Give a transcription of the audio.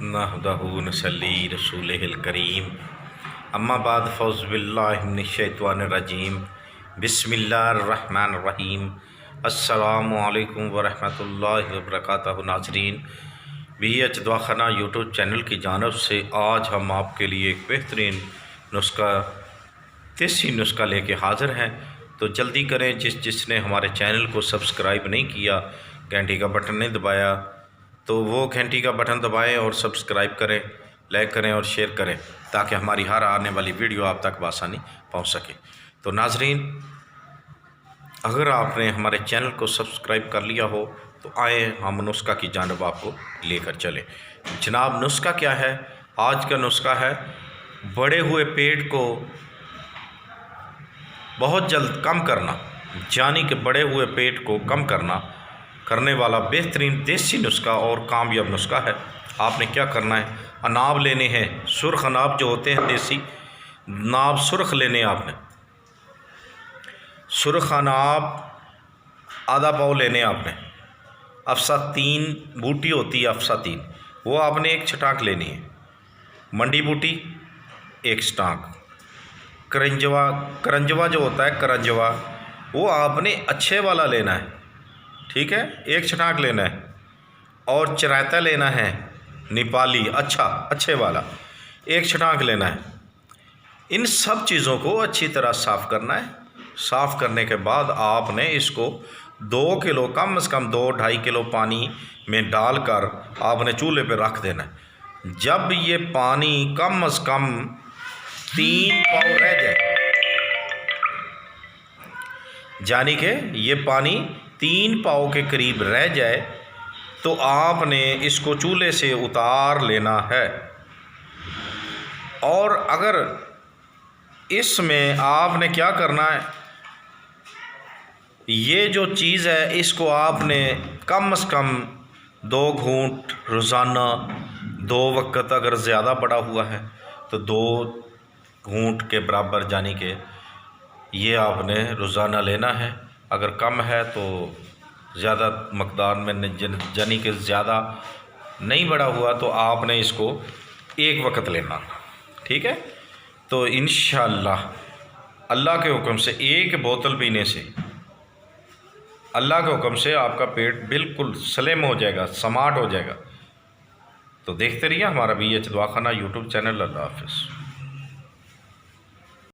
نحمدہ نصلی رسولہ کریم اما بعد فاعوذ باللہ من الشیطان الرجیم بسم اللہ الرحمن الرحیم السلام علیکم ورحمۃ اللہ وبرکاتہ۔ ناظرین، بی ایچ دواخانہ یوٹیوب چینل کی جانب سے آج ہم آپ کے لیے ایک بہترین دیسی نسخہ لے کے حاضر ہیں، تو جلدی کریں۔ جس نے ہمارے چینل کو سبسکرائب نہیں کیا، گھنٹی کا بٹن نہیں دبایا، تو وہ گھنٹی کا بٹن دبائیں اور سبسکرائب کریں، لائک کریں اور شیئر کریں، تاکہ ہماری ہر آنے والی ویڈیو آپ تک بآسانی پہنچ سکے۔ تو ناظرین، اگر آپ نے ہمارے چینل کو سبسکرائب کر لیا ہو تو آئیں ہم نسخہ کی جانب آپ کو لے کر چلیں۔ جناب، نسخہ کیا ہے؟ آج کا نسخہ ہے بڑے ہوئے پیٹ کو بہت جلد کم کرنا، یعنی کہ بڑے ہوئے پیٹ کو کم کرنے والا بہترین دیسی نسخہ اور کامیاب نسخہ ہے۔ آپ نے کیا کرنا ہے؟ اناب لینے ہیں، سرخ اناب جو ہوتے ہیں، دیسی اناب سرخ لینے ہیں۔ آپ نے سرخ اناب آدھا پاؤ لینے ہیں۔ آپ نے افسا 3 بوٹی ہوتی ہے، افسا 3، وہ آپ نے 1 چھٹانک لینی ہے۔ منڈی بوٹی 1 چھٹانک۔ کرنجوا جو ہوتا ہے، کرنجوا وہ آپ نے اچھے والا لینا ہے، ٹھیک ہے، 1 چھٹانک لینا ہے۔ اور چرائتا لینا ہے، نیپالی اچھے والا، 1 چھٹانک لینا ہے۔ ان سب چیزوں کو اچھی طرح صاف کرنا ہے۔ صاف کرنے کے بعد آپ نے اس کو 2 کلو، کم از کم 2-2.5 کلو پانی میں ڈال کر آپ نے چولہے پہ رکھ دینا ہے۔ جب یہ پانی کم از کم 3 پاؤ رہ جائے، یعنی کہ یہ پانی 3 پاؤ کے قریب رہ جائے، تو آپ نے اس کو چولہے سے اتار لینا ہے۔ اور اگر اس میں آپ نے کیا کرنا ہے، یہ جو چیز ہے اس کو آپ نے کم از کم 2 گھونٹ روزانہ، 2 وقت، اگر زیادہ بڑا ہوا ہے تو 2 گھونٹ کے برابر، یعنی کہ یہ آپ نے روزانہ لینا ہے۔ اگر کم ہے تو زیادہ مقدار میں، یعنی کہ زیادہ نہیں بڑا ہوا تو آپ نے اس کو 1 وقت لینا، ٹھیک ہے۔ تو انشاءاللہ اللہ کے حکم سے 1 بوتل پینے سے اللہ کے حکم سے آپ کا پیٹ بالکل سلیم ہو جائے گا، سمارٹ ہو جائے گا۔ تو دیکھتے رہیے ہمارا بی ایچ دواخانہ یوٹیوب چینل۔ اللہ حافظ۔